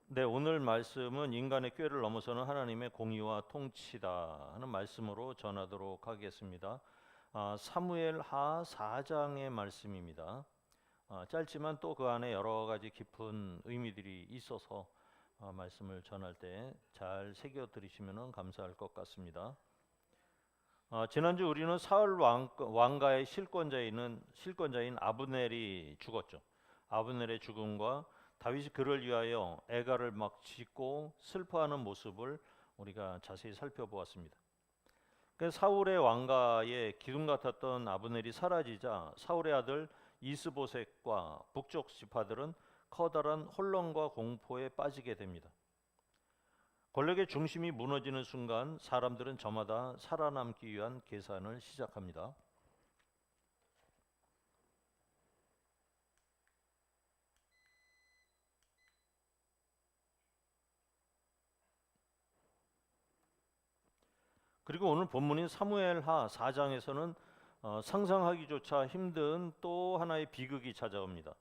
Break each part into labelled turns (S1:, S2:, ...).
S1: 네, 오늘 말씀은 인간의 꾀를 넘어서는 하나님의 공의와 통치다 하는 말씀으로 전하도록 하겠습니다. 사무엘 하 4장의 말씀입니다. 짧지만 또 그 안에 여러 가지 깊은 의미들이 있어서 말씀을 전할 때 잘 새겨 들으시면 감사할 것 같습니다. 지난주 우리는 사울 왕가의 실권자인 아브넬이 죽었죠. 아브넬의 죽음과 다윗이 그를 위하여 애가를 막 짓고 슬퍼하는 모습을 우리가 자세히 살펴보았습니다. 사울의 왕가의 기둥 같았던 아브넬이 사라지자 사울의 아들 이스보셋과 북쪽 지파들은 커다란 혼란과 공포에 빠지게 됩니다. 권력의 중심이 무너지는 순간 사람들은 저마다 살아남기 위한 계산을 시작합니다. 그리고 오늘 본문인 사무엘하 4장에서는 상상하기조차 힘든 또 하나의 비극이 찾아옵니다.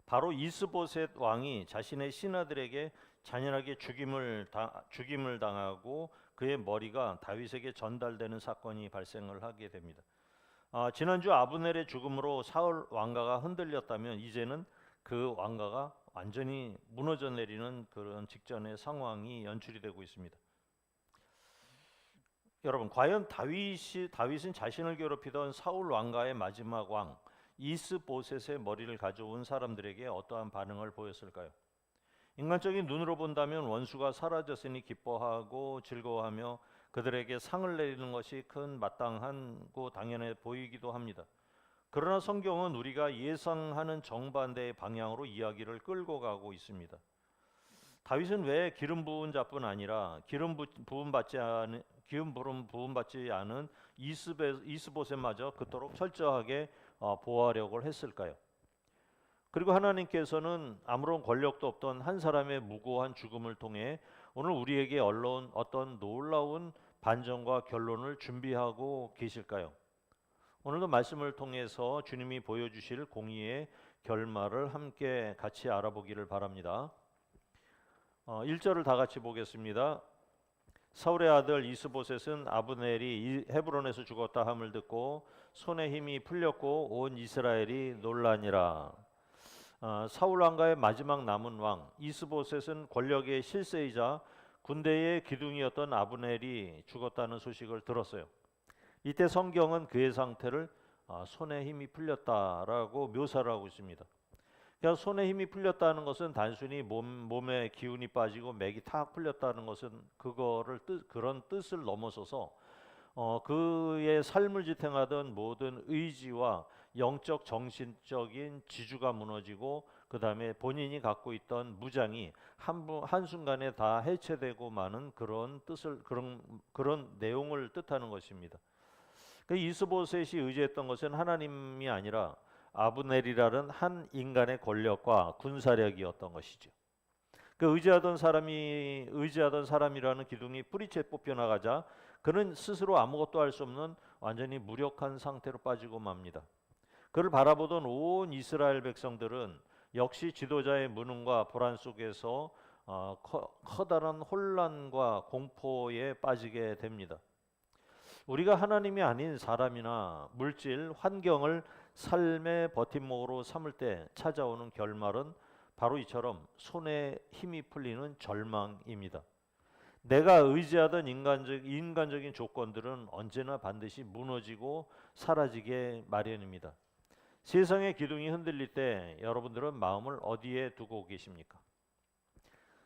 S1: 바로 이스보셋 왕이 자신의 신하들에게 잔인하게 죽임을 당하고 그의 머리가 다윗에게 전달되는 사건이 발생을 하게 됩니다. 지난주 아브넬의 죽음으로 사울 왕가가 흔들렸다면 이제는 그 왕가가 완전히 무너져 내리는 그런 직전의 상황이 연출이 되고 있습니다. 여러분, 과연 다윗은 자신을 괴롭히던 사울 왕가의 마지막 왕 이스보셋의 머리를 가져온 사람들에게 어떠한 반응을 보였을까요? 인간적인 눈으로 본다면 원수가 사라졌으니 기뻐하고 즐거워하며 그들에게 상을 내리는 것이 큰 마땅하고 당연해 보이기도 합니다. 그러나 성경은 우리가 예상하는 정반대의 방향으로 이야기를 끌고 가고 있습니다. 다윗은 왜 기름 부은 자뿐 아니라 기름 부음 받지 않은 이스보셋마저 그토록 철저하게 보호하려고 했을까요? 그리고 하나님께서는 아무런 권력도 없던 한 사람의 무고한 죽음을 통해 오늘 우리에게 올라온 어떤 놀라운 반전과 결론을 준비하고 계실까요? 오늘도 말씀을 통해서 주님이 보여주실 공의의 결말을 함께 같이 알아보기를 바랍니다. 1절을 다 같이 보겠습니다. 사울의 아들 이스보셋은 아브넬이 헤브론에서 죽었다 함을 듣고 손에 힘이 풀렸고 온 이스라엘이 놀라니라. 사울 왕가의 마지막 남은 왕 이스보셋은 권력의 실세이자 군대의 기둥이었던 아브넬이 죽었다는 소식을 들었어요. 이때 성경은 그의 상태를 손에 힘이 풀렸다라고 묘사를 하고 있습니다. 그러니까 손에 힘이 풀렸다는 것은 단순히 몸에 기운이 빠지고 맥이 탁 풀렸다는 것은 그런 뜻을 넘어서서 그의 삶을 지탱하던 모든 의지와 영적 정신적인 지주가 무너지고 그 다음에 본인이 갖고 있던 무장이 한순간에 다 해체되고 마는 그런 내용을 뜻하는 것입니다. 그 이스보셋이 의지했던 것은 하나님이 아니라 아브넬이라는 한 인간의 권력과 군사력이었던 것이죠. 그 의지하던 사람이라는 기둥이 뿌리채 뽑혀 나가자 그는 스스로 아무것도 할 수 없는 완전히 무력한 상태로 빠지고 맙니다. 그를 바라보던 온 이스라엘 백성들은 역시 지도자의 무능과 불안 속에서 커다란 혼란과 공포에 빠지게 됩니다. 우리가 하나님이 아닌 사람이나 물질, 환경을 삶의 버팀목으로 삼을 때 찾아오는 결말은 바로 이처럼 손에 힘이 풀리는 절망입니다. 내가 의지하던 인간적인 조건들은 언제나 반드시 무너지고 사라지게 마련입니다. 세상의 기둥이 흔들릴 때 여러분들은 마음을 어디에 두고 계십니까?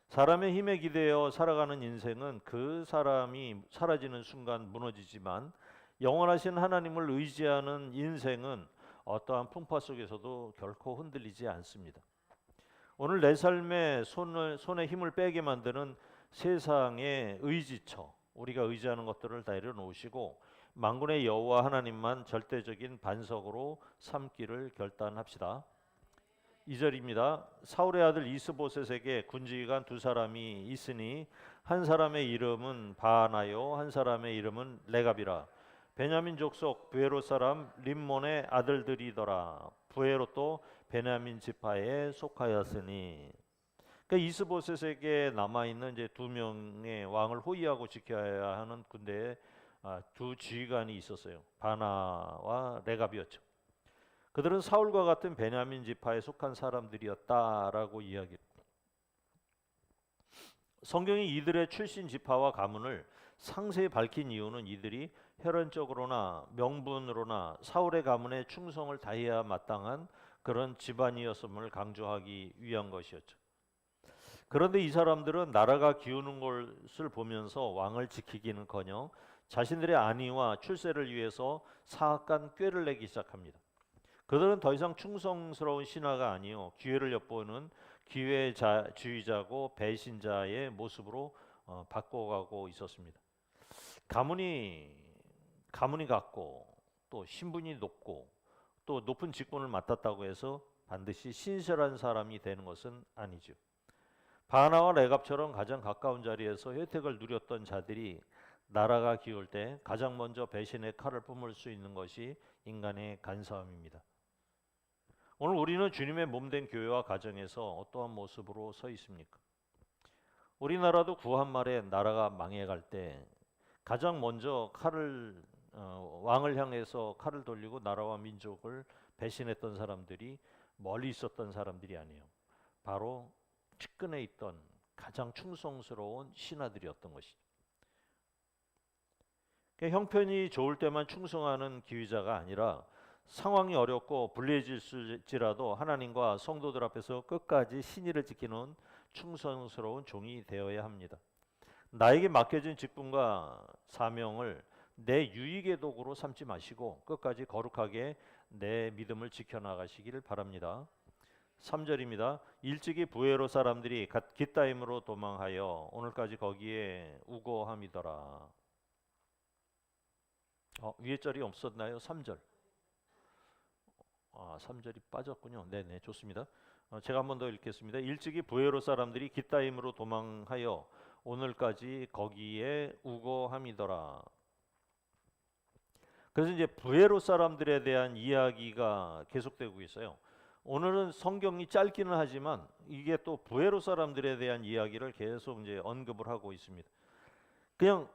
S1: 사람의 힘에 기대어 살아가는 인생은 그 사람이 사라지는 순간 무너지지만 영원하신 하나님을 의지하는 인생은 어떠한 풍파 속에서도 결코 흔들리지 않습니다. 오늘 내 삶에 손에 힘을 빼게 만드는 세상의 의지처, 우리가 의지하는 것들을 다 내려놓으시고 만군의 여호와 하나님만 절대적인 반석으로 삼기를 결단합시다. 2절입니다. 사울의 아들 이스보셋에게 군지기관 두 사람이 있으니 한 사람의 이름은 바나요 한 사람의 이름은 레갑이라. 베냐민 족속 부에롯 사람 림몬의 아들들이더라. 부에롯도 베냐민 지파에 속하였으니. 그러니까 이스보셋에게 남아 있는 이제 두 명의 왕을 호위하고 지켜야 하는 군대에 두 지휘관이 있었어요. 바나와 레갑이었죠. 그들은 사울과 같은 베냐민 지파에 속한 사람들이었다라고 이야기합니다. 성경이 이들의 출신 지파와 가문을 상세히 밝힌 이유는 이들이 혈연적으로나 명분으로나 사울의 가문에 충성을 다해야 마땅한 그런 집안이었음을 강조하기 위한 것이었죠. 그런데 이 사람들은 나라가 기우는 것을 보면서 왕을 지키기는커녕 자신들의 안위와 출세를 위해서 사악한 꾀를 내기 시작합니다. 그들은 더 이상 충성스러운 신하가 아니요 기회를 엿보는 기회주의자고 배신자의 모습으로 바꿔가고 있었습니다. 가문이 같고 또 신분이 높고 또 높은 직분을 맡았다고 해서 반드시 신실한 사람이 되는 것은 아니죠. 바나와 레갑처럼 가장 가까운 자리에서 혜택을 누렸던 자들이 나라가 기울 때 가장 먼저 배신의 칼을 뿜을 수 있는 것이 인간의 간사함입니다. 오늘 우리는 주님의 몸된 교회와 가정에서 어떠한 모습으로 서 있습니까? 우리나라도 구한 말에 나라가 망해갈 때 가장 먼저 왕을 향해서 칼을 돌리고 나라와 민족을 배신했던 사람들이 멀리 있었던 사람들이 아니에요. 바로 측근에 있던 가장 충성스러운 신하들이었던 것이죠. 그러니까 형편이 좋을 때만 충성하는 기위자가 아니라 상황이 어렵고 불리해질지라도 하나님과 성도들 앞에서 끝까지 신의를 지키는 충성스러운 종이 되어야 합니다. 나에게 맡겨진 직분과 사명을 내 유익의 도구로 삼지 마시고 끝까지 거룩하게 내 믿음을 지켜나가시기를 바랍니다. 3절입니다. 일찍이 부에로 사람들이 깃다임으로 도망하여 오늘까지 거기에 우거함이더라. 위에 절이 없었나요? 3절. 3절이 빠졌군요. 네네, 좋습니다. 제가 한 번 더 읽겠습니다. 일찍이 부에로 사람들이 깃다임으로 도망하여 오늘까지 거기에 우거함이더라. 그래서 이제 부에로 사람들에 대한 이야기가 계속되고 있어요. 오늘은 성경이 짧기는 하지만 이게 또 부에로 사람들에 대한 이야기를 계속 이제 언급을 하고 있습니다. 그냥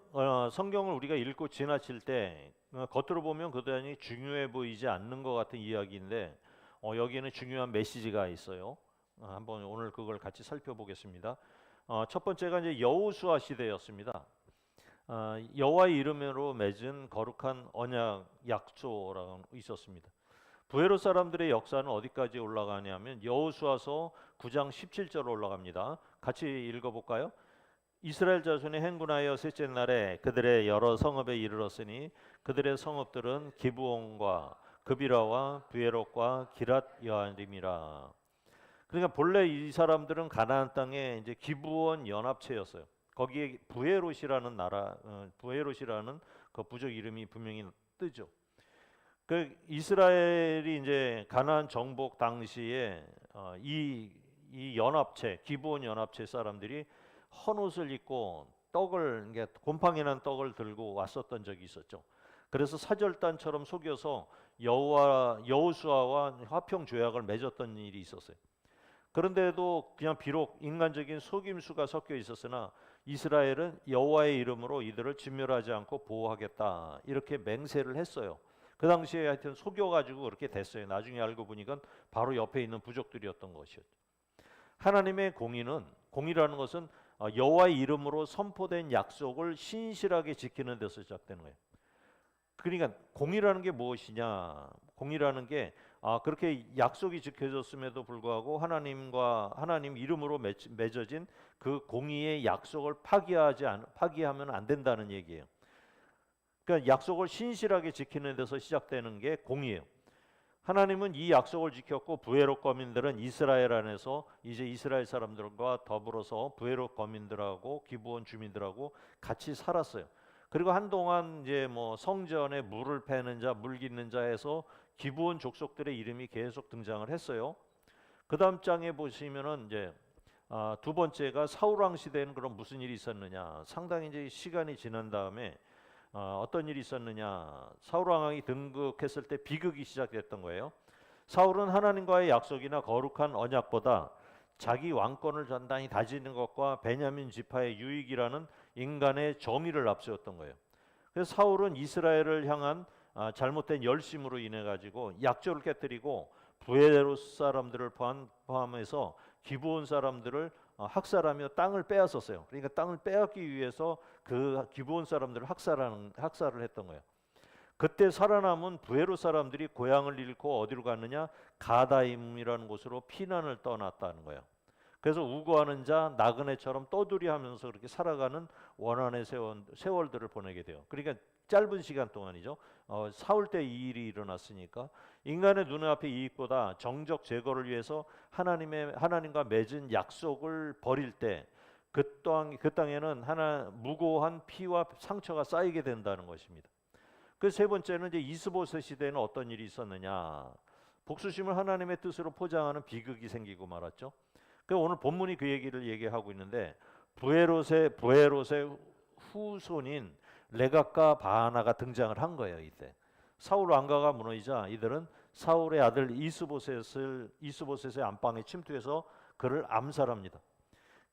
S1: 성경을 우리가 읽고 지나칠 때 겉으로 보면 그다지 중요해 보이지 않는 것 같은 이야기인데 여기에는 중요한 메시지가 있어요. 한번 오늘 그걸 같이 살펴보겠습니다. 첫 번째가 이제 여호수아 시대였습니다. 여호와의 이름으로 맺은 거룩한 언약 약조라고 있었습니다. 부에로 사람들의 역사는 어디까지 올라가냐면 여호수아서 9장 17절 올라갑니다. 같이 읽어볼까요? 이스라엘 자손이 행군하여 셋째 날에 그들의 여러 성읍에 이르렀으니 그들의 성읍들은 기브온과 그비라와 부에롯과 기랏 여아림이라. 그러니까 본래 이 사람들은 가나안 땅에 이제 기브온 연합체였어요. 거기에 부에롯이라는 부에롯이라는 그 부족 이름이 분명히 뜨죠. 그 이스라엘이 이제 가나안 정복 당시에 이 연합체 기브온 연합체 사람들이 헌옷을 입고 떡을 곰팡이 난 떡을 들고 왔었던 적이 있었죠. 그래서 사절단처럼 속여서 여호수아와 화평 조약을 맺었던 일이 있었어요. 그런데도 그냥 비록 인간적인 속임수가 섞여 있었으나 이스라엘은 여호와의 이름으로 이들을 진멸하지 않고 보호하겠다 이렇게 맹세를 했어요. 그 당시에 하여튼 속여가지고 그렇게 됐어요. 나중에 알고 보니까 바로 옆에 있는 부족들이었던 것이었죠. 하나님의 공의라는 것은 여호와의 이름으로 선포된 약속을 신실하게 지키는 데서 시작되는 거예요. 그러니까 공의라는 게 무엇이냐? 공의라는 게 그렇게 약속이 지켜졌음에도 불구하고 하나님 이름으로 맺어진 그 공의의 약속을 파기하면 안 된다는 얘기예요. 그러니까 약속을 신실하게 지키는 데서 시작되는 게 공의예요. 하나님은 이 약속을 지켰고 부에롯 거민들은 이스라엘 안에서 이제 이스라엘 사람들과 더불어서 부에롯 거민들하고 기브온 주민들하고 같이 살았어요. 그리고 한동안 이제 뭐 성전에 물을 패는 자, 물 깃는 자 해서 기브온 족속들의 이름이 계속 등장을 했어요. 그 다음 장에 보시면은 이제 두 번째가 사울 왕 시대에는 그럼 무슨 일이 있었느냐? 상당히 이제 시간이 지난 다음에 어떤 일이 있었느냐? 사울 왕이 등극했을 때 비극이 시작됐던 거예요. 사울은 하나님과의 약속이나 거룩한 언약보다 자기 왕권을 단단히 다지는 것과 베냐민 지파의 유익이라는 인간의 정의를 앞세웠던 거예요. 그래서 사울은 이스라엘을 향한 잘못된 열심으로 인해 가지고 약조를 깨뜨리고 부에로스 사람들을 포함해서 기브온 사람들을 학살하며 땅을 빼앗았어요. 그러니까 땅을 빼앗기 위해서 그 기브온 사람들을 학살을 했던 거예요. 그때 살아남은 부에로 사람들이 고향을 잃고 어디로 갔느냐? 가다임이라는 곳으로 피난을 떠났다는 거예요. 그래서 우고하는 자 나그네처럼 떠들이하면서 그렇게 살아가는 원한의 세월들을 보내게 돼요. 그러니까 짧은 시간 동안이죠. 사울 때 이 일이 일어났으니까 인간의 눈앞의 이익보다 정적 제거를 위해서 하나님과 맺은 약속을 버릴 때 그 땅에는 무고한 피와 상처가 쌓이게 된다는 것입니다. 그 세 번째는 이제 이스보셋 시대에는 어떤 일이 있었느냐? 복수심을 하나님의 뜻으로 포장하는 비극이 생기고 말았죠. 그 오늘 본문이 그 얘기를 얘기하고 있는데 부에롯의 후손인 레갑과 바하나가 등장을 한 거예요. 이때 사울 왕가가 무너지자 이들은 사울의 아들 이스보셋의 안방에 침투해서 그를 암살합니다.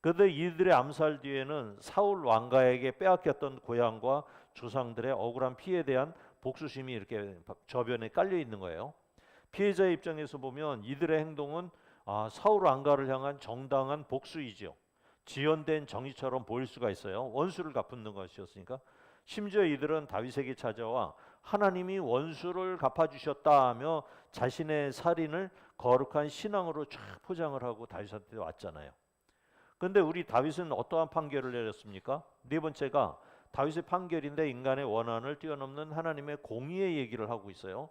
S1: 그런데 이들의 암살 뒤에는 사울 왕가에게 빼앗겼던 고향과 조상들의 억울한 피해에 대한 복수심이 이렇게 저변에 깔려 있는 거예요. 피해자의 입장에서 보면 이들의 행동은 사울 왕가를 향한 정당한 복수이죠. 지연된 정의처럼 보일 수가 있어요. 원수를 갚는 것이었으니까. 심지어 이들은 다윗에게 찾아와 하나님이 원수를 갚아주셨다 하며 자신의 살인을 거룩한 신앙으로 쫙 포장을 하고 다윗한테 왔잖아요. 그런데 우리 다윗은 어떠한 판결을 내렸습니까? 네 번째가 다윗의 판결인데 인간의 원한을 뛰어넘는 하나님의 공의의 얘기를 하고 있어요.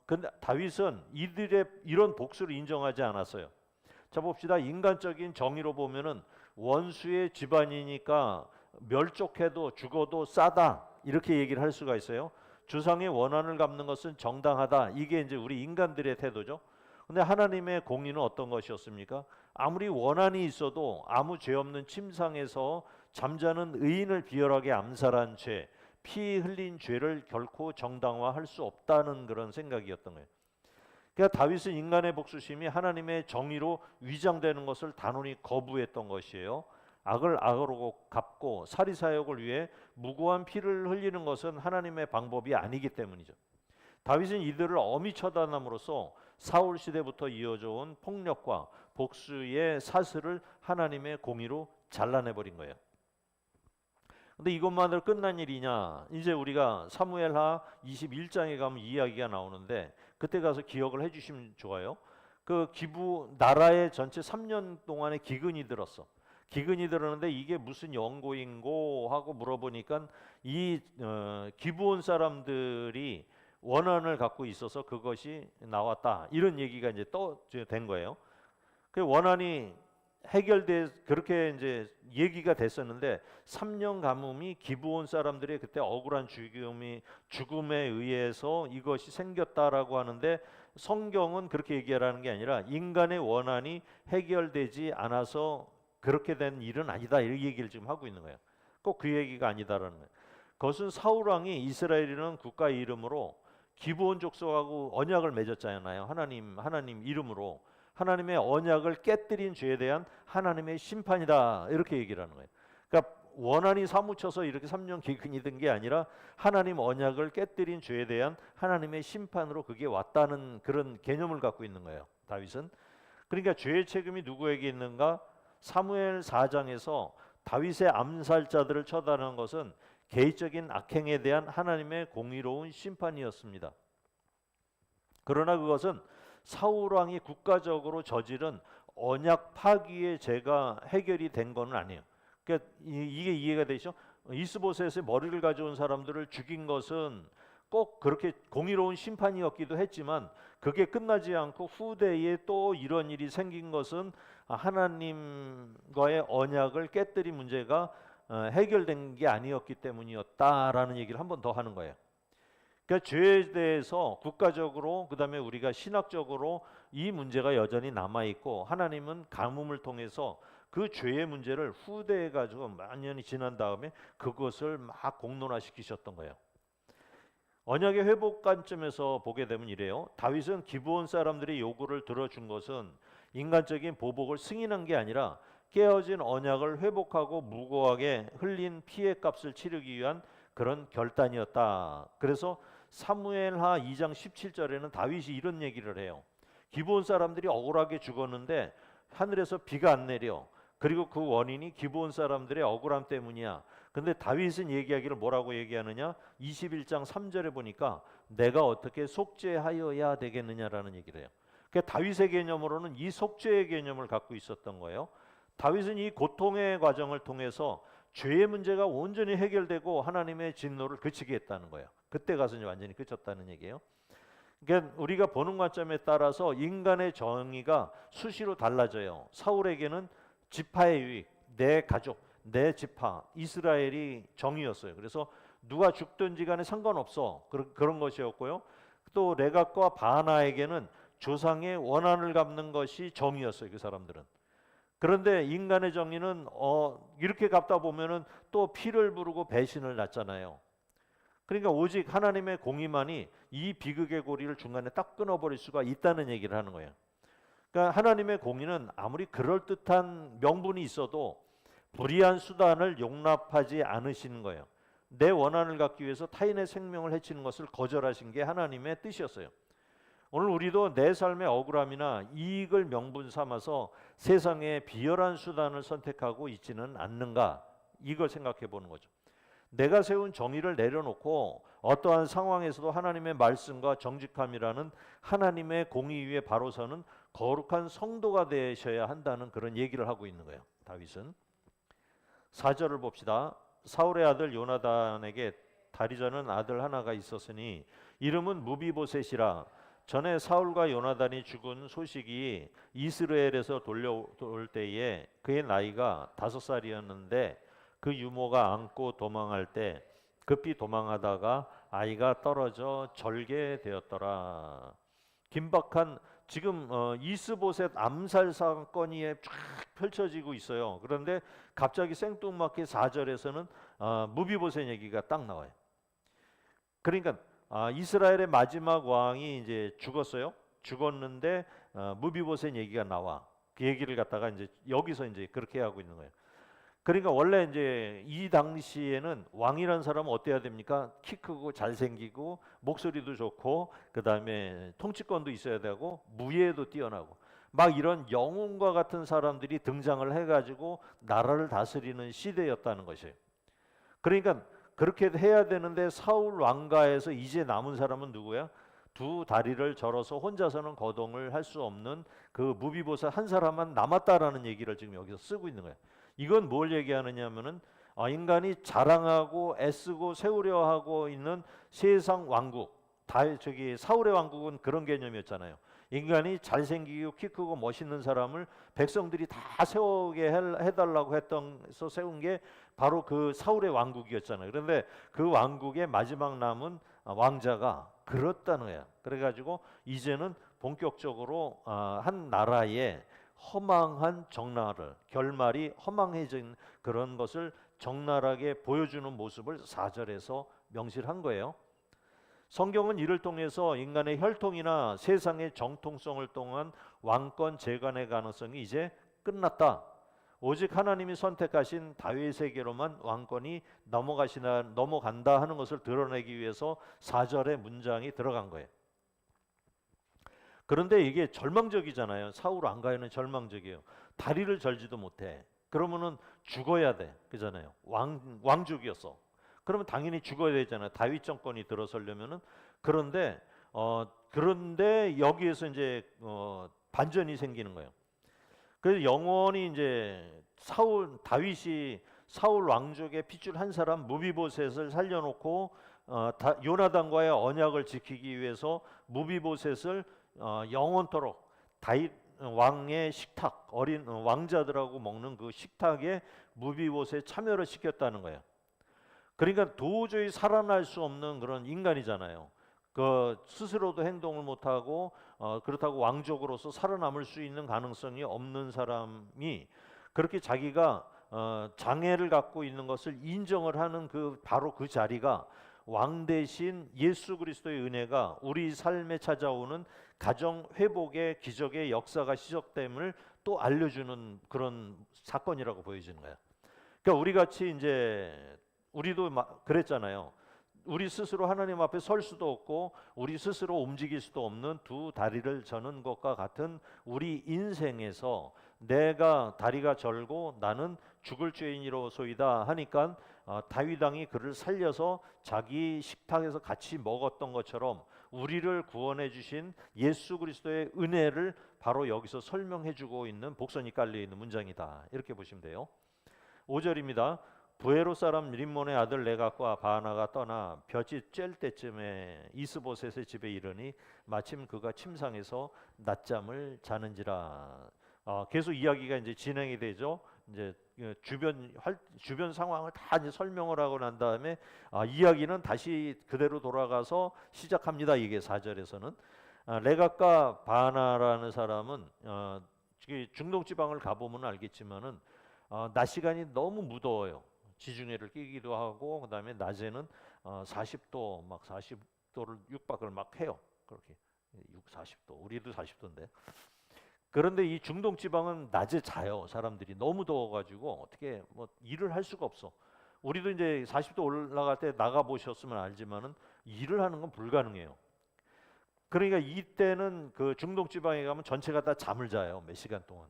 S1: 근데 다윗은 이들의 이런 복수를 인정하지 않았어요. 자 봅시다. 인간적인 정의로 보면은 원수의 집안이니까 멸족해도 죽어도 싸다 이렇게 얘기를 할 수가 있어요. 주상의 원한을 갚는 것은 정당하다. 이게 이제 우리 인간들의 태도죠. 근데 하나님의 공의는 어떤 것이었습니까? 아무리 원한이 있어도 아무 죄 없는 침상에서 잠자는 의인을 비열하게 암살한 죄, 피 흘린 죄를 결코 정당화할 수 없다는 그런 생각이었던 거예요. 그러니까 다윗은 인간의 복수심이 하나님의 정의로 위장되는 것을 단호히 거부했던 것이에요. 악을 악으로 갚고 사리사욕을 위해 무고한 피를 흘리는 것은 하나님의 방법이 아니기 때문이죠. 다윗은 이들을 엄히 처단함으로써 사울 시대부터 이어져 온 폭력과 복수의 사슬을 하나님의 공의로 잘라내버린 거예요. 근데 이것만으로 끝난 일이냐? 이제 우리가 사무엘하 21장에 가면 이야기가 나오는데 그때 가서 기억을 해주시면 좋아요. 그 나라의 전체 3년 동안의 기근이 들었어. 기근이 들었는데 이게 무슨 연고인고 하고 물어보니까 이 기브온 사람들이 원한을 갖고 있어서 그것이 나왔다. 이런 얘기가 이제 된 거예요. 그 원한이 그렇게 이제 얘기가 됐었는데 3년 가뭄이 기브온 사람들의 그때 억울한 죽음에 의해서 이것이 생겼다라고 하는데 성경은 그렇게 얘기하라는 게 아니라 인간의 원한이 해결되지 않아서 그렇게 된 일은 아니다 이 얘기를 지금 하고 있는 거예요. 꼭 그 얘기가 아니다라는 거예요. 그것은 사울 왕이 이스라엘이라는 국가 이름으로 기브온 족속하고 언약을 맺었잖아요. 하나님 이름으로 하나님의 언약을 깨뜨린 죄에 대한 하나님의 심판이다 이렇게 얘기를 하는 거예요. 그러니까 원한이 사무쳐서 이렇게 3년 기근이 든 게 아니라 하나님 언약을 깨뜨린 죄에 대한 하나님의 심판으로 그게 왔다는 그런 개념을 갖고 있는 거예요. 다윗은. 그러니까 죄의 책임이 누구에게 있는가? 사무엘 4장에서 다윗의 암살자들을 처단한 것은 개인적인 악행에 대한 하나님의 공의로운 심판이었습니다. 그러나 그것은 사울 왕이 국가적으로 저지른 언약 파기의 죄가 해결이 된 건 아니에요. 그러니까 이게 이해가 되시죠? 이스보셋의 머리를 가져온 사람들을 죽인 것은 꼭 그렇게 공의로운 심판이었기도 했지만 그게 끝나지 않고 후대에 또 이런 일이 생긴 것은 하나님과의 언약을 깨뜨린 문제가 해결된 게 아니었기 때문이었다라는 얘기를 한 번 더 하는 거예요. 그러니까 죄에 대해서 국가적으로 그다음에 우리가 신학적으로 이 문제가 여전히 남아 있고 하나님은 가뭄을 통해서 그 죄의 문제를 후대에 가지고 만 년이 지난 다음에 그것을 막 공론화시키셨던 거예요. 언약의 회복 관점에서 보게 되면 이래요. 다윗은 기브온 사람들의 요구를 들어준 것은 인간적인 보복을 승인한 게 아니라 깨어진 언약을 회복하고 무고하게 흘린 피해 값을 치르기 위한 그런 결단이었다. 그래서 사무엘하 2장 17절에는 다윗이 이런 얘기를 해요. 기브온 사람들이 억울하게 죽었는데 하늘에서 비가 안 내려. 그리고 그 원인이 기브온 사람들의 억울함 때문이야. 근데 다윗은 얘기하기를 뭐라고 얘기하느냐? 21장 3절에 보니까 내가 어떻게 속죄하여야 되겠느냐라는 얘기를 해요. 그러니까 다윗의 개념으로는 이 속죄의 개념을 갖고 있었던 거예요. 다윗은 이 고통의 과정을 통해서 죄의 문제가 온전히 해결되고 하나님의 진노를 그치게 했다는 거예요. 그때 가서 이제 완전히 그쳤다는 얘기예요. 그러니까 우리가 보는 관점에 따라서 인간의 정의가 수시로 달라져요. 사울에게는 지파의 유익, 내 가족, 내 지파, 이스라엘이 정의였어요. 그래서 누가 죽든지 간에 상관없어. 그런 것이었고요. 또 레갑과 바나에게는 조상의 원한을 갚는 것이 정의였어요. 그 사람들은. 그런데 인간의 정의는 이렇게 갚다 보면은 또 피를 부르고 배신을 낳잖아요. 그러니까 오직 하나님의 공의만이 이 비극의 고리를 중간에 딱 끊어버릴 수가 있다는 얘기를 하는 거예요. 그러니까 하나님의 공의는 아무리 그럴듯한 명분이 있어도 불의한 수단을 용납하지 않으시는 거예요. 내 원한을 갖기 위해서 타인의 생명을 해치는 것을 거절하신 게 하나님의 뜻이었어요. 오늘 우리도 내 삶의 억울함이나 이익을 명분 삼아서 세상의 비열한 수단을 선택하고 있지는 않는가, 이걸 생각해 보는 거죠. 내가 세운 정의를 내려놓고 어떠한 상황에서도 하나님의 말씀과 정직함이라는 하나님의 공의 위에 바로 서는 거룩한 성도가 되셔야 한다는 그런 얘기를 하고 있는 거예요. 다윗은 4절을 봅시다. 사울의 아들 요나단에게 다리 저는 아들 하나가 있었으니 이름은 무비보셋이라. 전에 사울과 요나단이 죽은 소식이 이스라엘에서 돌려올 때에 그의 나이가 5살이었는데 그 유모가 안고 도망할 때 급히 도망하다가 아이가 떨어져 절개되었더라. 긴박한 지금 이스보셋 암살 사건이 쫙 펼쳐지고 있어요. 그런데 갑자기 생뚱맞게 4절에서는 무비보셋 얘기가 딱 나와요. 그러니까 이스라엘의 마지막 왕이 이제 죽었어요. 죽었는데 무비보셋 얘기가 나와. 그 얘기를 갖다가 이제 여기서 이제 그렇게 하고 있는 거예요. 그러니까 원래 이제 이 당시에는 왕이라는 사람은 어때야 됩니까? 키 크고 잘생기고 목소리도 좋고 그다음에 통치권도 있어야 되고 무예도 뛰어나고 막 이런 영웅과 같은 사람들이 등장을 해가지고 나라를 다스리는 시대였다는 것이에요. 그러니까 그렇게 해야 되는데 사울 왕가에서 이제 남은 사람은 누구야? 두 다리를 절어서 혼자서는 거동을 할 수 없는 그 무비보셋 한 사람만 남았다라는 얘기를 지금 여기서 쓰고 있는 거예요. 이건 뭘 얘기하느냐면은 인간이 자랑하고 애쓰고 세우려 하고 있는 세상 왕국, 사울의 왕국은 그런 개념이었잖아요. 인간이 잘생기고 키 크고 멋있는 사람을 백성들이 다 세우게 해달라고 해서 세운 게 바로 그 사울의 왕국이었잖아요. 그런데 그 왕국의 마지막 남은 왕자가 그렇다는 거야. 그래가지고 이제는 본격적으로 한 나라의 허망한 정나라를, 결말이 허망해진 그런 것을 적나라하게 보여주는 모습을 4절에서 명시한 거예요. 성경은 이를 통해서 인간의 혈통이나 세상의 정통성을 통한 왕권 재건의 가능성이 이제 끝났다. 오직 하나님이 선택하신 다윗에게로만 왕권이 넘어간다 하는 것을 드러내기 위해서 4절의 문장이 들어간 거예요. 그런데 이게 절망적이잖아요. 사울 왕가에는 절망적이에요. 다리를 절지도 못해. 그러면은 죽어야 돼. 그잖아요. 왕족이었어. 그러면 당연히 죽어야 되잖아요. 다윗 정권이 들어서려면은. 그런데 여기에서 이제 반전이 생기는 거예요. 그래서 영원히 이제 다윗이 사울 왕족의 핏줄 한 사람 무비보셋을 살려놓고 요나단과의 언약을 지키기 위해서 무비보셋을 영원토록 다윗 왕의 식탁, 어린 왕자들하고 먹는 그 식탁에 무비보셋 참여를 시켰다는 거예요. 그러니까 도저히 살아날 수 없는 그런 인간이잖아요. 그 스스로도 행동을 못하고 그렇다고 왕족으로서 살아남을 수 있는 가능성이 없는 사람이 그렇게 자기가 장애를 갖고 있는 것을 인정을 하는 바로 그 자리가 왕 대신 예수 그리스도의 은혜가 우리 삶에 찾아오는 가정 회복의 기적의 역사가 시작됨을 또 알려주는 그런 사건이라고 보여지는 거야. 그러니까 우리 같이 이제 우리도 그랬잖아요. 우리 스스로 하나님 앞에 설 수도 없고 우리 스스로 움직일 수도 없는 두 다리를 저는 것과 같은 우리 인생에서 내가 다리가 절고 나는 죽을 죄인이로소이다 하니까 다윗 왕이 그를 살려서 자기 식탁에서 같이 먹었던 것처럼 우리를 구원해 주신 예수 그리스도의 은혜를 바로 여기서 설명해 주고 있는 복선이 깔려 있는 문장이다. 이렇게 보시면 돼요. 5절입니다. 부에로 사람 림몬의 아들 레갑과 바하나가 떠나 볕이 쬐을 때쯤에 이스보셋의 집에 이르니 마침 그가 침상에서 낮잠을 자는지라. 계속 이야기가 이제 진행이 되죠. 이제 주변 상황을 다 이제 설명을 하고 난 다음에 이야기는 다시 그대로 돌아가서 시작합니다. 이게 4절에서는 레갑과 바하나라는 사람은 중동 지방을 가보면 알겠지만은 낮 시간이 너무 무더워요. 지중해를 끼기도 하고 그다음에 낮에는 40도 막 40도를 육박을 막 해요. 그렇게 40도 우리도 40도인데 그런데 이 중동 지방은 낮에 자요. 사람들이 너무 더워가지고 어떻게 뭐 일을 할 수가 없어. 우리도 이제 40도 올라갈 때 나가 보셨으면 알지만은 일을 하는 건 불가능해요. 그러니까 이때는 그 중동 지방에 가면 전체가 다 잠을 자요. 몇 시간 동안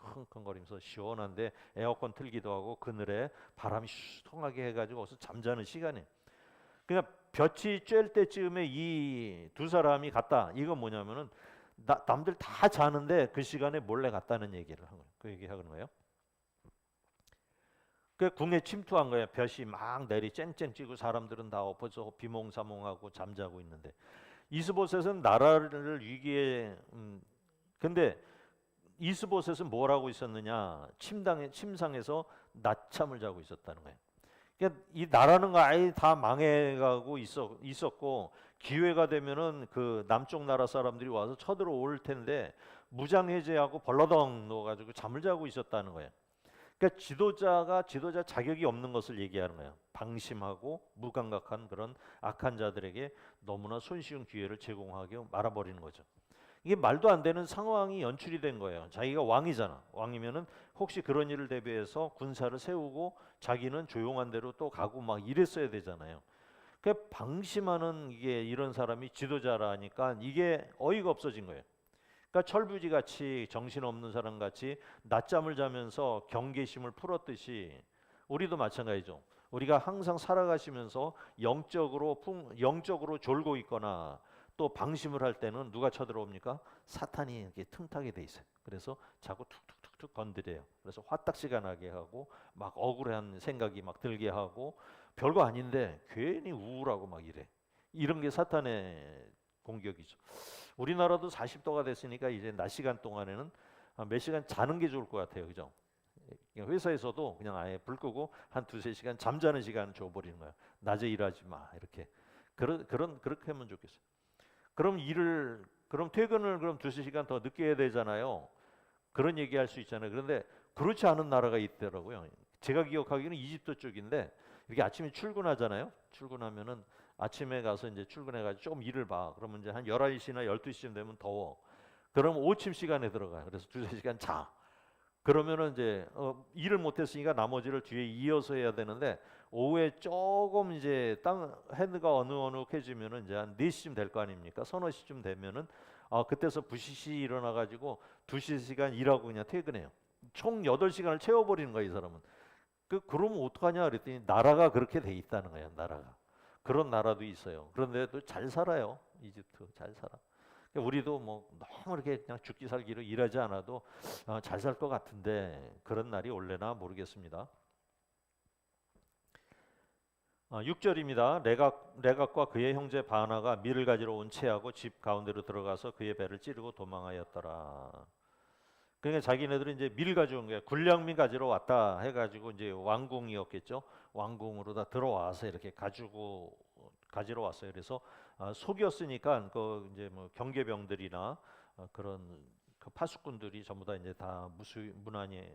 S1: 킁킁거리면서 시원한데 에어컨 틀기도 하고 그늘에 바람이 통하게 해가지고 어서 잠자는 시간에. 그러니까 볕이 쬐을 때쯤에 이 두 사람이 갔다. 이건 뭐냐면은 남들 다 자는데 그 시간에 몰래 갔다는 얘기를 한 거예요. 그 얘기하는 거예요. 그 궁에 침투한 거예요. 볕이 막 내리 쨍쨍 찌고 사람들은 다 엎어져 비몽사몽하고 잠자고 있는데 이스보셋은 나라를 위기에 근데 이스보셋은 뭘 하고 있었느냐? 침상에서 낮잠을 자고 있었다는 거예요. 그러니까 이 나라는 거 아예 다 망해가고 있었고 기회가 되면은 그 남쪽 나라 사람들이 와서 쳐들어올 텐데 무장해제하고 벌러덩 넣어가지고 잠을 자고 있었다는 거예요. 그러니까 지도자 자격이 없는 것을 얘기하는 거예요. 방심하고 무감각한 그런 악한 자들에게 너무나 손쉬운 기회를 제공하게 말아버리는 거죠. 이게 말도 안 되는 상황이 연출이 된 거예요. 자기가 왕이잖아. 왕이면은 혹시 그런 일을 대비해서 군사를 세우고 자기는 조용한 데로 또 가고 막 이랬어야 되잖아요. 그 방심하는 이게 이런 사람이 지도자라니까 이게 어이가 없어진 거예요. 그러니까 철부지 같이 정신없는 사람 같이 낮잠을 자면서 경계심을 풀었듯이 우리도 마찬가지죠. 우리가 항상 살아가시면서 영적으로 졸고 있거나 또 방심을 할 때는 누가 쳐들어옵니까? 사탄이 이렇게 틈타게 돼 있어요. 그래서 자꾸 툭툭툭툭 건드려요. 그래서 화딱지가 나게 하고 막 억울한 생각이 막 들게 하고 별거 아닌데 괜히 우울하고 막 이래. 이런 게 사탄의 공격이죠. 우리나라도 40도가 됐으니까 이제 낮 시간 동안에는 몇 시간 자는 게 좋을 것 같아요. 그죠? 회사에서도 그냥 아예 불 끄고 한 두세 시간 잠자는 시간 줘버리는 거야. 낮에 일하지 마. 이렇게. 그렇게 하면 좋겠어요. 그럼 퇴근을 그럼 두세 시간 더 늦게 해야 되잖아요. 그런 얘기할 수 있잖아요. 그런데 그렇지 않은 나라가 있더라고요. 제가 기억하기로는 이집트 쪽인데 이렇게 아침에 출근하잖아요. 출근하면은 아침에 가서 이제 출근해가지고 조금 일을 봐. 그러면 이제 한 11시나 12시쯤 되면 더워. 그럼 오침 시간에 들어가요. 그래서 두세 시간 자. 그러면은 이제 일을 못했으니까 나머지를 뒤에 이어서 해야 되는데 오후에 조금 이제 헤드가 어느어느해지면은 이제 한 4시쯤 될 거 아닙니까? 서너 시쯤 되면은 그때서 부시시 일어나 가지고 2시간 일하고 그냥 퇴근해요. 총 8시간을 채워버리는 거야, 이 사람은. 그러면 어떡하냐 그랬더니 나라가 그렇게 돼 있다는 거야, 나라가. 그런 나라도 있어요. 그런데도 잘 살아요. 이집트 잘 살아. 우리도 뭐 너무 이렇게 그냥 죽기 살기로 일하지 않아도 잘 살 것 같은데 그런 날이 올래나 모르겠습니다. 6절입니다. 레갑과 그의 형제 바하나가 밀을 가지러 온 채하고 집 가운데로 들어가서 그의 배를 찌르고 도망하였더라. 그러니까 자기네들은 이제 밀 가져온 거예요. 군량미 가지러 왔다 해가지고 이제 왕궁이었겠죠. 왕궁으로 다 들어와서 이렇게 가지러 왔어요. 그래서 속였으니까 그 이제 뭐 경계병들이나 그런 그 파수꾼들이 전부 다 이제 다 무난히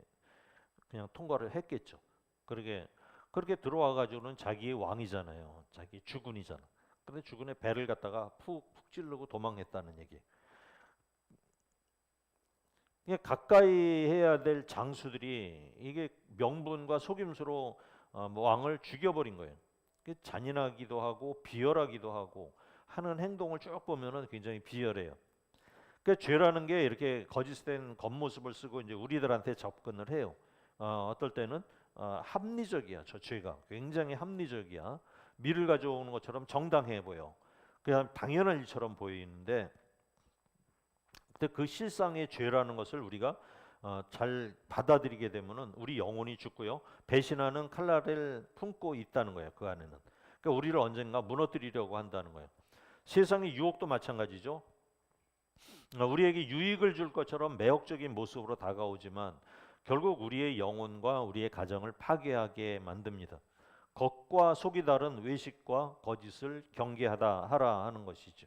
S1: 그냥 통과를 했겠죠. 그렇게 들어와 가지고는 자기의 왕이잖아요. 자기 주군이잖아. 근데 주군의 배를 갖다가 푹 찌르고 도망했다는 얘기. 이게 가까이 해야 될 장수들이 이게 명분과 속임수로 뭐 왕을 죽여버린 거예요. 잔인하기도 하고 비열하기도 하고 하는 행동을 쭉 보면은 굉장히 비열해요. 그러니까 죄라는 게 이렇게 거짓된 겉모습을 쓰고 이제 우리들한테 접근을 해요. 어떨 때는 합리적이야. 저 죄가 굉장히 합리적이야. 미를 가져오는 것처럼 정당해 보여. 그냥 당연한 일처럼 보이는데, 근데 그 실상의 죄라는 것을 우리가 잘 받아들이게 되면은 우리 영혼이 죽고요. 배신하는 칼날을 품고 있다는 거예요. 그 안에는. 그러니까 우리를 언젠가 무너뜨리려고 한다는 거예요. 세상의 유혹도 마찬가지죠. 우리에게 유익을 줄 것처럼 매혹적인 모습으로 다가오지만 결국 우리의 영혼과 우리의 가정을 파괴하게 만듭니다. 겉과 속이 다른 외식과 거짓을 경계하다 하라 하는 것이죠.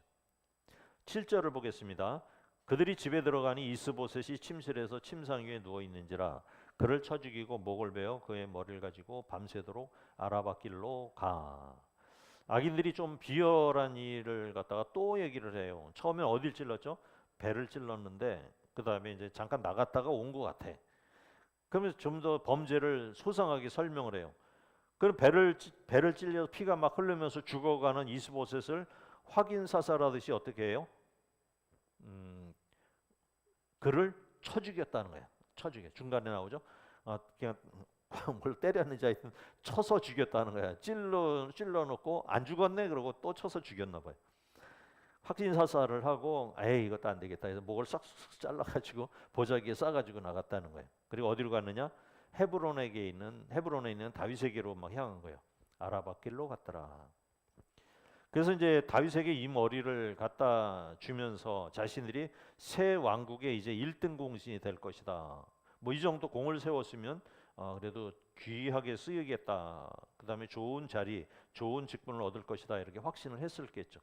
S1: 7절을 보겠습니다. 그들이 집에 들어가니 이스보셋이 침실에서 침상 위에 누워 있는지라 그를 쳐 죽이고 목을 베어 그의 머리를 가지고 밤새도록 아라바 길로 가. 악인들이 좀 비열한 일을 갖다가 또 얘기를 해요. 처음에 어딜 찔렀죠? 배를 찔렀는데 그 다음에 이제 잠깐 나갔다가 온 것 같아. 그러면서 좀 더 범죄를 소상하게 설명을 해요. 그럼 배를 찔려서 피가 막 흐르면서 죽어가는 이스보셋을 확인 사살하듯이 어떻게 해요? 그를 쳐 죽였다는 거야. 쳐 죽여. 중간에 나오죠. 그냥 뭘 때렸는지 하여튼 쳐서 죽였다는 거야. 찔러 놓고 안 죽었네 그러고 또 쳐서 죽였나 봐요. 확진 사살을 하고 에이 이것도 안 되겠다 해서 목을 싹싹 잘라가지고 보자기에 싸가지고 나갔다는 거예요. 그리고 어디로 갔느냐? 헤브론에 있는 다윗에게로 막 향한 거예요. 아라바 길로 갔더라. 그래서 이제 다윗에게 이 머리를 갖다 주면서 자신들이 새 왕국의 이제 1등 공신이 될 것이다. 뭐 이 정도 공을 세웠으면 그래도 귀하게 쓰이겠다. 그다음에 좋은 자리, 좋은 직분을 얻을 것이다. 이렇게 확신을 했을겠죠.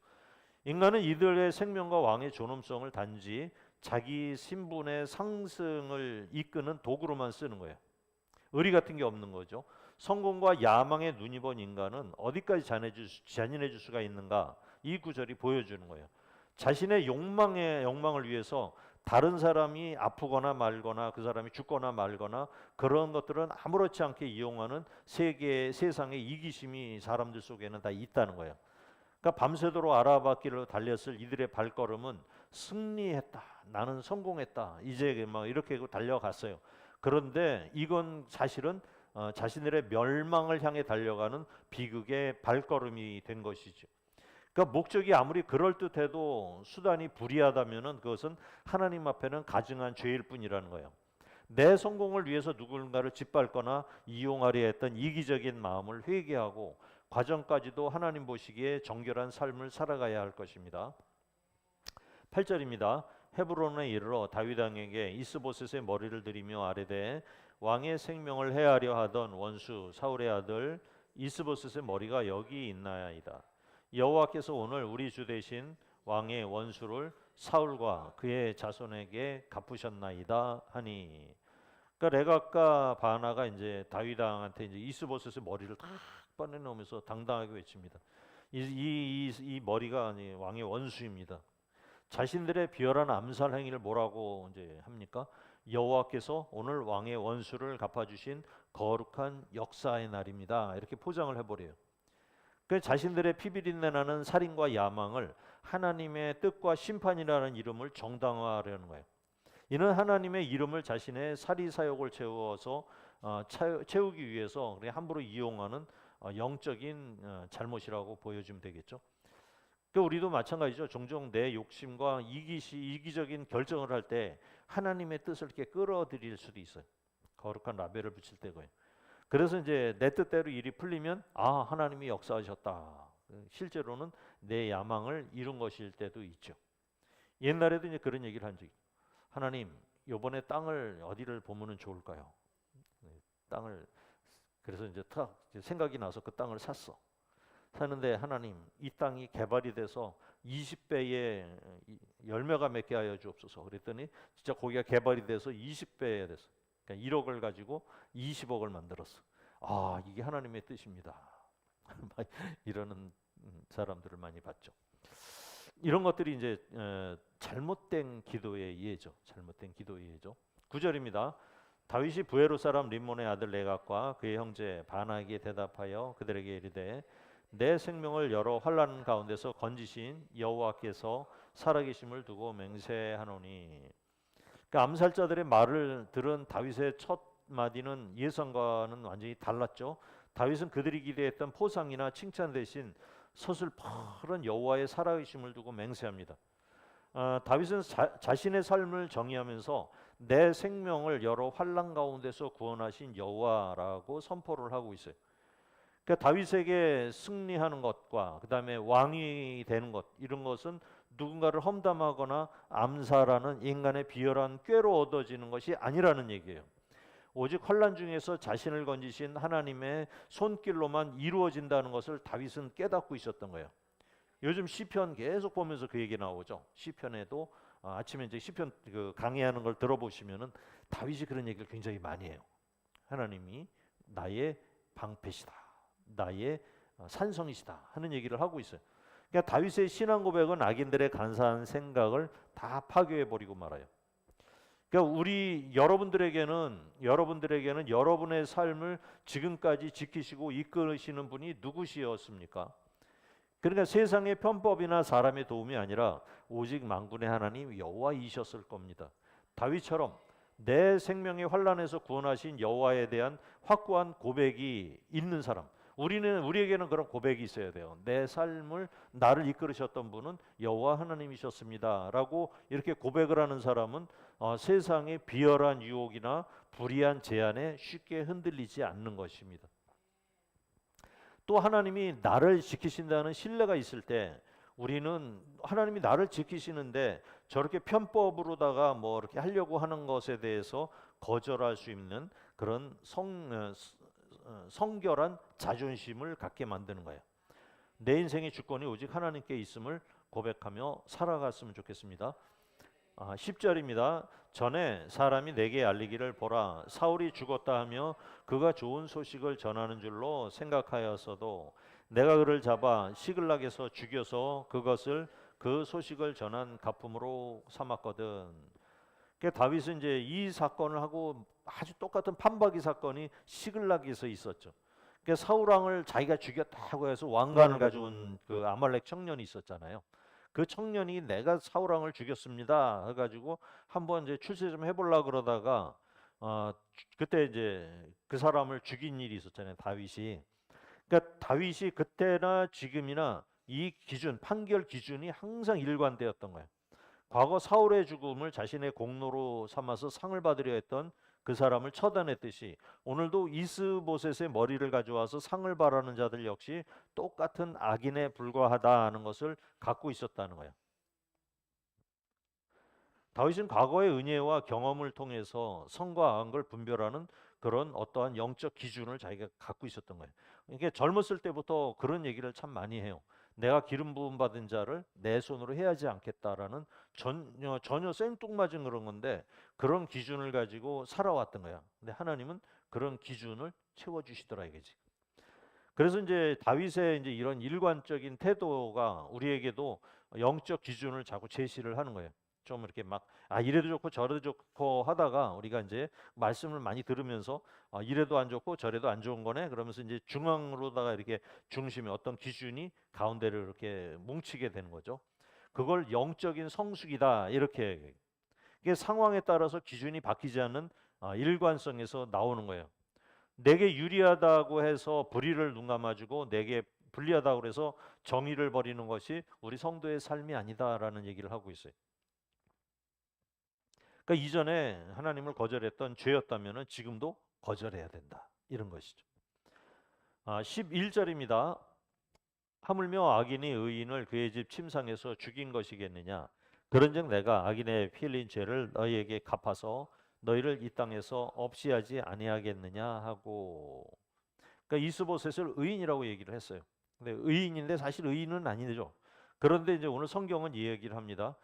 S1: 인간은 이들의 생명과 왕의 존엄성을 단지 자기 신분의 상승을 이끄는 도구로만 쓰는 거예요. 의리 같은 게 없는 거죠. 성공과 야망에 눈이 먼 인간은 어디까지 잔인해질 수가 있는가? 이 구절이 보여주는 거예요. 자신의 욕망을 위해서 다른 사람이 아프거나 말거나 그 사람이 죽거나 말거나 그런 것들은 아무렇지 않게 이용하는 세상의 이기심이 사람들 속에는 다 있다는 거예요. 그러니까 밤새도록 아라바길로 달렸을 이들의 발걸음은 승리했다. 나는 성공했다. 이제 막 이렇게 달려갔어요. 그런데 이건 사실은 자신들의 멸망을 향해 달려가는 비극의 발걸음이 된 것이죠. 그러니까 목적이 아무리 그럴듯해도 수단이 불이하다면은 그것은 하나님 앞에는 가증한 죄일 뿐이라는 거예요. 내 성공을 위해서 누군가를 짓밟거나 이용하려 했던 이기적인 마음을 회개하고 과정까지도 하나님 보시기에 정결한 삶을 살아가야 할 것입니다. 8절입니다. 헤브론에 이르러 다윗 왕에게 이스보셋의 머리를 들이며 아뢰되 왕의 생명을 해하려 하던 원수 사울의 아들 이스보셋의 머리가 여기 있나이다. 여호와께서 오늘 우리 주 대신 왕의 원수를 사울과 그의 자손에게 갚으셨나이다 하니. 그러니까 레갑과 바나가 이제 다윗 왕한테 이제 이스보셋의 머리를 탁 꺼내놓으면서 당당하게 외칩니다. 이 머리가 왕의 원수입니다. 자신들의 비열한 암살 행위를 뭐라고 이제 합니까? 여호와께서 오늘 왕의 원수를 갚아주신 거룩한 역사의 날입니다. 이렇게 포장을 해버려요. 그 자신들의 피비린내 나는 살인과 야망을 하나님의 뜻과 심판이라는 이름을 정당화하려는 거예요. 이는 하나님의 이름을 자신의 사리사욕을 채우기 위해서 함부로 이용하는 영적인 잘못이라고 보여주면 되겠죠. 우리도 마찬가지죠. 종종 내 욕심과 이기적인 결정을 할 때 하나님의 뜻을 이렇게 끌어들일 수도 있어요. 거룩한 라벨을 붙일 때고요. 그래서 이제 내 뜻대로 일이 풀리면 하나님이 역사하셨다. 실제로는 내 야망을 이룬 것일 때도 있죠. 옛날에도 이제 그런 얘기를 한 적이 있어요. 하나님, 이번에 땅을 어디를 보면은 좋을까요? 땅을 그래서 이제 생각이 나서 그 땅을 샀어. 사는데 하나님, 이 땅이 개발이 돼서 20배의 열매가 맺게 하여 주옵소서. 그랬더니 진짜 거기가 개발이 돼서 20배에 됐어. 그러니까 1억을 가지고 20억을 만들었어. 이게 하나님의 뜻입니다. 이러는 사람들을 많이 봤죠. 이런 것들이 이제 잘못된 기도의 예죠. 잘못된 기도의 예죠. 9절입니다. 다윗이 부에로 사람 림몬의 아들 레갑과 그의 형제 바나에게 대답하여 그들에게 이르되 내 생명을 여러 환난 가운데서 건지신 여호와께서 살아계심을 두고 맹세하노니. 그러니까 암살자들의 말을 들은 다윗의 첫 마디는 예상과는 완전히 달랐죠. 다윗은 그들이 기대했던 포상이나 칭찬 대신 서슬퍼런 여호와의 살아계심을 두고 맹세합니다. 다윗은 자신의 삶을 정의하면서 내 생명을 여러 환난 가운데서 구원하신 여호와라고 선포를 하고 있어요. 그러니까 다윗에게 승리하는 것과 그 다음에 왕이 되는 것, 이런 것은 누군가를 험담하거나 암살하는 인간의 비열한 꾀로 얻어지는 것이 아니라는 얘기예요. 오직 환난 중에서 자신을 건지신 하나님의 손길로만 이루어진다는 것을 다윗은 깨닫고 있었던 거예요. 요즘 시편 계속 보면서 그 얘기 나오죠. 시편에도 아침에 이제 시편 그 강의하는 걸 들어보시면은 다윗이 그런 얘기를 굉장히 많이 해요. 하나님이 나의 방패시다, 나의 산성이시다 하는 얘기를 하고 있어요. 그러니까 다윗의 신앙 고백은 악인들의 간사한 생각을 다 파괴해 버리고 말아요. 그러니까 여러분들에게는 여러분의 삶을 지금까지 지키시고 이끌으시는 분이 누구시었습니까? 그러니까 세상의 편법이나 사람의 도움이 아니라 오직 만군의 하나님 여호와이셨을 겁니다. 다윗처럼 내 생명의 환난에서 구원하신 여호와에 대한 확고한 고백이 있는 사람, 우리에게는 그런 고백이 있어야 돼요. 내 삶을 나를 이끌으셨던 분은 여호와 하나님이셨습니다라고 이렇게 고백을 하는 사람은 세상의 비열한 유혹이나 불의한 제안에 쉽게 흔들리지 않는 것입니다. 또 하나님이 나를 지키신다는 신뢰가 있을 때 우리는 하나님이 나를 지키시는데 저렇게 편법으로다가 뭐 이렇게 하려고 하는 것에 대해서 거절할 수 있는 그런 성결한 자존심을 갖게 만드는 거예요. 내 인생의 주권이 오직 하나님께 있음을 고백하며 살아갔으면 좋겠습니다. 10절입니다. 전에 사람이 내게 알리기를 보라 사울이 죽었다 하며 그가 좋은 소식을 전하는 줄로 생각하였어도 내가 그를 잡아 시글락에서 죽여서 그 소식을 전한 가품으로 삼았거든. 그러니까 다윗은 이제 이 사건을 하고 아주 똑같은 판박이 사건이 시글락에서 있었죠. 그러니까 사울 왕을 자기가 죽였다고 해서 왕관을 가져온 그 아말렉 청년이 있었잖아요. 그 청년이 내가 사울 왕을 죽였습니다 해가지고 한번 이제 출세 좀 해보려 그러다가 그때 이제 그 사람을 죽인 일이 있었잖아요, 다윗이. 그러니까 다윗이 그때나 지금이나 이 기준, 판결 기준이 항상 일관되었던 거예요. 과거 사울의 죽음을 자신의 공로로 삼아서 상을 받으려 했던 그 사람을 처단했듯이 오늘도 이스보셋의 머리를 가져와서 상을 바라는 자들 역시 똑같은 악인에 불과하다는 것을 갖고 있었다는 거예요. 다윗은 과거의 은혜와 경험을 통해서 선과 악을 분별하는 그런 어떠한 영적 기준을 자기가 갖고 있었던 거예요. 이게 젊었을 때부터 그런 얘기를 참 많이 해요. 내가 기름 부음 받은 자를 내 손으로 해하지 않겠다라는 전혀 생뚱맞은 그런 건데 그런 기준을 가지고 살아왔던 거야. 근데 하나님은 그런 기준을 채워주시더라 이거지. 그래서 이제 다윗의 이제 이런 일관적인 태도가 우리에게도 영적 기준을 자꾸 제시를 하는 거예요. 좀 이렇게 막 이래도 좋고 저래도 좋고 하다가 우리가 이제 말씀을 많이 들으면서 이래도 안 좋고 저래도 안 좋은 거네 그러면서 이제 중앙으로다가 이렇게 중심이 어떤 기준이 가운데를 이렇게 뭉치게 되는 거죠. 그걸 영적인 성숙이다 이렇게. 이게 상황에 따라서 기준이 바뀌지 않는 일관성에서 나오는 거예요. 내게 유리하다고 해서 불의를 눈감아주고 내게 불리하다고 해서 정의를 버리는 것이 우리 성도의 삶이 아니다라는 얘기를 하고 있어요. 그러니까 이전에 하나님을 거절했던 죄였다면 지금도 거절해야 된다 이런 것이죠. 11절입니다. 하물며 악인이 의인을 그의 집 침상에서 죽인 것이겠느냐. 그런즉 내가 악인의 피 흘린 죄를 너희에게 갚아서 너희를 이 땅에서 없이 하지 아니하겠느냐 하고. 그러니까 이스보셋을 의인이라고 얘기를 했어요. 근데 의인인데 사실 의인은 아니죠. 그런데 이제 오늘 성경은 이 얘기를 합니다.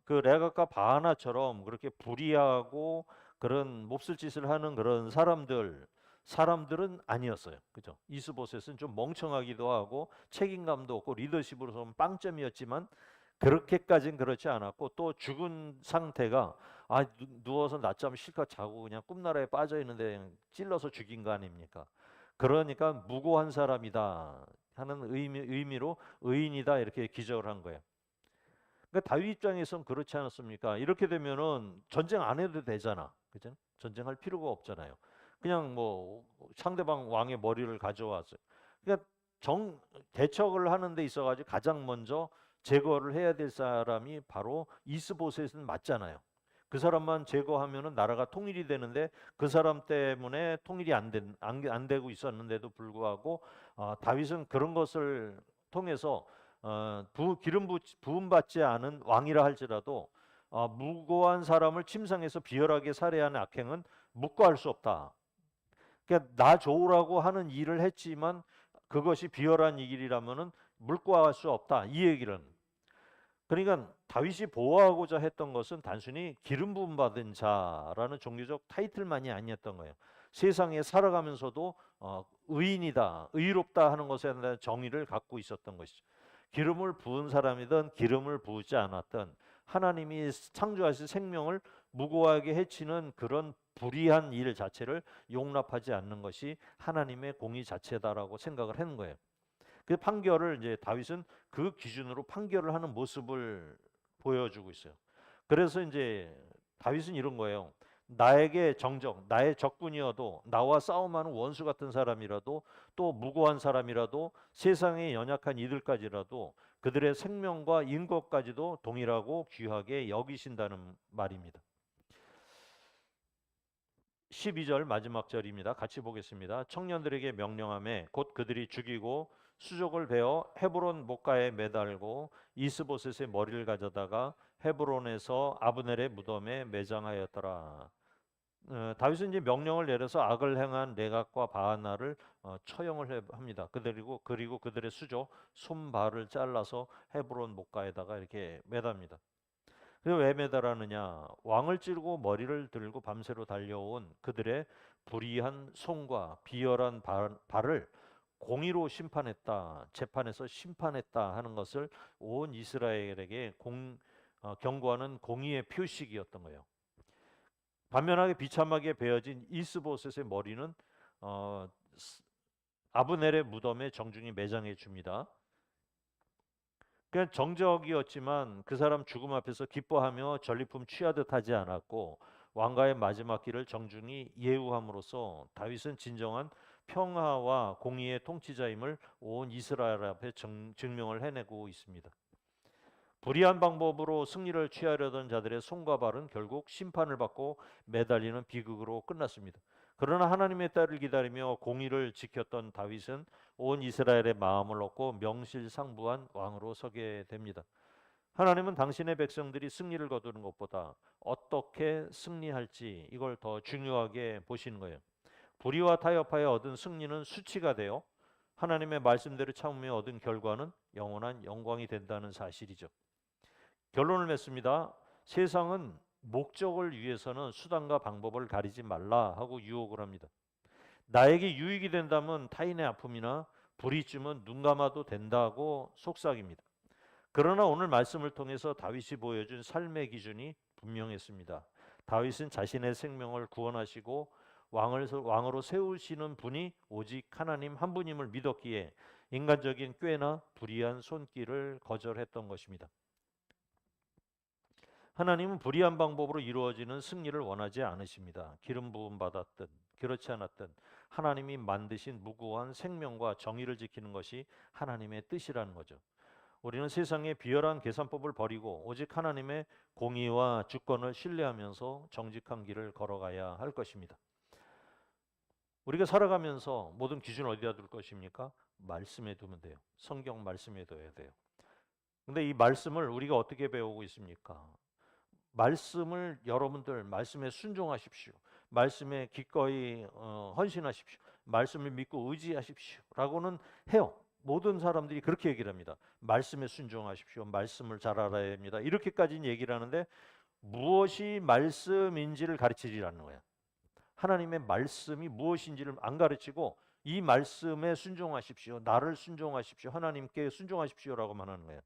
S1: 그 레갑과 바하나처럼 그렇게 불의하고 그런 몹쓸 짓을 하는 그런 사람들 사람들은 아니었어요. 그죠? 이스보셋은 좀 멍청하기도 하고 책임감도 없고 리더십으로서는 빵점이었지만 그렇게까지는 그렇지 않았고, 또 죽은 상태가 누워서 낮잠 실컷 자고 그냥 꿈나라에 빠져 있는데 그냥 찔러서 죽인 거 아닙니까? 그러니까 무고한 사람이다 하는 의미로 의인이다 이렇게 기적을 한 거예요. 그러니까 다윗 입장에선 그렇지 않았습니까? 이렇게 되면은 전쟁 안 해도 되잖아. 그죠? 전쟁할 필요가 없잖아요. 그냥 뭐 상대방 왕의 머리를 가져왔어요. 그러니까 대척을 하는 데 있어 가지고 가장 먼저 제거를 해야 될 사람이 바로 이스보셋은 맞잖아요. 그 사람만 제거하면은 나라가 통일이 되는데 그 사람 때문에 통일이 안 되고 있었는데도 불구하고 다윗은 그런 것을 통해서 부음 받지 않은 왕이라 할지라도 무고한 사람을 침상에서 비열하게 살해하는 악행은 묵과할 수 없다. 그러니까 나 좋으라고 하는 일을 했지만 그것이 비열한 일이라면은 묵과할 수 없다. 이 얘기는. 그러니까 다윗이 보호하고자 했던 것은 단순히 기름 부음 받은 자라는 종교적 타이틀만이 아니었던 거예요. 세상에 살아가면서도 의인이다, 의롭다 하는 것에 대한 정의를 갖고 있었던 것이죠. 기름을 부은 사람이든 기름을 부지 않았든 하나님이 창조하신 생명을 무고하게 해치는 그런 불의한 일 자체를 용납하지 않는 것이 하나님의 공의 자체다라고 생각을 하는 거예요. 그 판결을 이제 다윗은 그 기준으로 판결을 하는 모습을 보여주고 있어요. 그래서 이제 다윗은 이런 거예요. 나에게 나의 적군이어도 나와 싸움하는 원수 같은 사람이라도 또 무고한 사람이라도 세상의 연약한 이들까지라도 그들의 생명과 인격까지도 동일하고 귀하게 여기신다는 말입니다. 12절 마지막 절입니다. 같이 보겠습니다. 청년들에게 명령하매 곧 그들이 죽이고 수족을 베어 헤브론 목가에 매달고 이스보셋의 머리를 가져다가 헤브론에서 아브넬의 무덤에 매장하였더라. 다윗은 이제 명령을 내려서 악을 행한 레갑과 바하나를 처형을 합니다. 그리고 그들의 수족 손발을 잘라서 헤브론 목가에다가 이렇게 매답니다. 왜 매달았느냐? 왕을 찌르고 머리를 들고 밤새로 달려온 그들의 불의한 손과 비열한 발을 공의로 심판했다, 재판에서 심판했다 하는 것을 온 이스라엘에게 경고하는 공의의 표식이었던 거예요. 반면하게 비참하게 베어진 이스보셋의 머리는 아브넬의 무덤에 정중히 매장해 줍니다. 그냥 정적이었지만 그 사람 죽음 앞에서 기뻐하며 전리품 취하듯 하지 않았고 왕가의 마지막 길을 정중히 예우함으로써 다윗은 진정한 평화와 공의의 통치자임을 온 이스라엘 앞에 증명을 해내고 있습니다. 불의한 방법으로 승리를 취하려던 자들의 손과 발은 결국 심판을 받고 매달리는 비극으로 끝났습니다. 그러나 하나님의 딸을 기다리며 공의를 지켰던 다윗은 온 이스라엘의 마음을 얻고 명실상부한 왕으로 서게 됩니다. 하나님은 당신의 백성들이 승리를 거두는 것보다 어떻게 승리할지 이걸 더 중요하게 보시는 거예요. 불의와 타협하여 얻은 승리는 수치가 되어 하나님의 말씀대로 참으며 얻은 결과는 영원한 영광이 된다는 사실이죠. 결론을 맺습니다. 세상은 목적을 위해서는 수단과 방법을 가리지 말라 하고 유혹을 합니다. 나에게 유익이 된다면 타인의 아픔이나 불이쯤은 눈 감아도 된다고 속삭입니다. 그러나 오늘 말씀을 통해서 다윗이 보여준 삶의 기준이 분명했습니다. 다윗은 자신의 생명을 구원하시고 왕으로 세우시는 분이 오직 하나님 한 분임을 믿었기에 인간적인 꾀나 불의한 손길을 거절했던 것입니다. 하나님은 불의한 방법으로 이루어지는 승리를 원하지 않으십니다. 기름 부음 받았든 그렇지 않았든 하나님이 만드신 무고한 생명과 정의를 지키는 것이 하나님의 뜻이라는 거죠. 우리는 세상의 비열한 계산법을 버리고 오직 하나님의 공의와 주권을 신뢰하면서 정직한 길을 걸어가야 할 것입니다. 우리가 살아가면서 모든 기준을 어디다 둘 것입니까? 말씀에 두면 돼요. 성경 말씀에 둬야 돼요. 근데 이 말씀을 우리가 어떻게 배우고 있습니까? 말씀을 여러분들 말씀에 순종하십시오. 말씀에 기꺼이 헌신하십시오. 말씀을 믿고 의지하십시오. 라고는 해요. 모든 사람들이 그렇게 얘기를 합니다. 말씀에 순종하십시오. 말씀을 잘 알아야 합니다. 이렇게까지는 얘기를 하는데 무엇이 말씀인지를 가르치지 않는 거야. 하나님의 말씀이 무엇인지를 안 가르치고 이 말씀에 순종하십시오. 나를 순종하십시오. 하나님께 순종하십시오라고만 하는 거예요.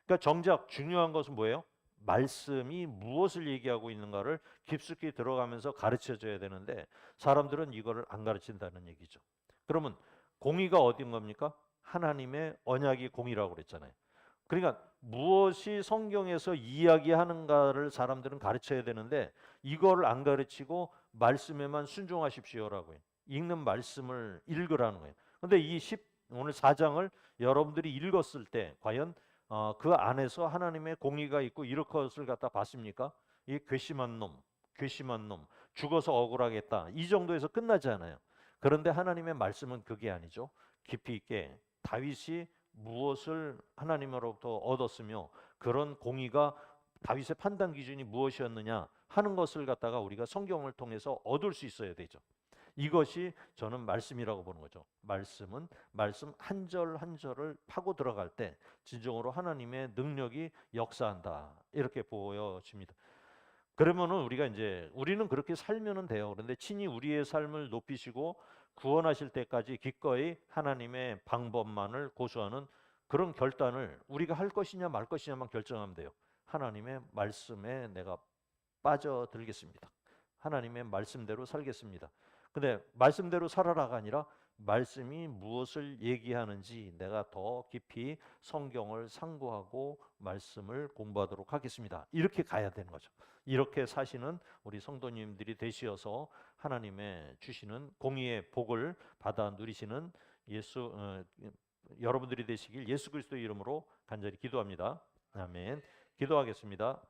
S1: 그러니까 정작 중요한 것은 뭐예요? 말씀이 무엇을 얘기하고 있는가를 깊숙이 들어가면서 가르쳐 줘야 되는데 사람들은 이거를 안 가르친다는 얘기죠. 그러면 공의가 어딘 겁니까? 하나님의 언약이 공의라고 그랬잖아요. 그러니까 무엇이 성경에서 이야기하는가를 사람들은 가르쳐야 되는데 이거를 안 가르치고 말씀에만 순종하십시오라고 해요. 읽는 말씀을 읽으라는 거예요. 근데 오늘 4장을 여러분들이 읽었을 때 과연 그 안에서 하나님의 공의가 있고 이럴 것을 갖다 봤습니까? 이 괘씸한 놈, 죽어서 억울하겠다. 이 정도에서 끝나지 않아요. 그런데 하나님의 말씀은 그게 아니죠. 깊이 있게 다윗이 무엇을 하나님으로부터 얻었으며 그런 공의가 다윗의 판단 기준이 무엇이었느냐 하는 것을 갖다가 우리가 성경을 통해서 얻을 수 있어야 되죠. 이것이 저는 말씀이라고 보는 거죠. 말씀은 말씀 한 절 한 절을 파고 들어갈 때 진정으로 하나님의 능력이 역사한다. 이렇게 보여집니다. 그러면은 우리는 그렇게 살면은 돼요. 그런데 친히 우리의 삶을 높이시고 구원하실 때까지 기꺼이 하나님의 방법만을 고수하는 그런 결단을 우리가 할 것이냐 말 것이냐만 결정하면 돼요. 하나님의 말씀에 내가 빠져들겠습니다. 하나님의 말씀대로 살겠습니다. 근데 말씀대로 살아라가 아니라 말씀이 무엇을 얘기하는지 내가 더 깊이 성경을 상고하고 말씀을 공부하도록 하겠습니다. 이렇게 가야 되는 거죠. 이렇게 사시는 우리 성도님들이 되시어서 하나님의 주시는 공의의 복을 받아 누리시는 여러분들이 되시길 예수 그리스도의 이름으로 간절히 기도합니다. 아멘. 기도하겠습니다.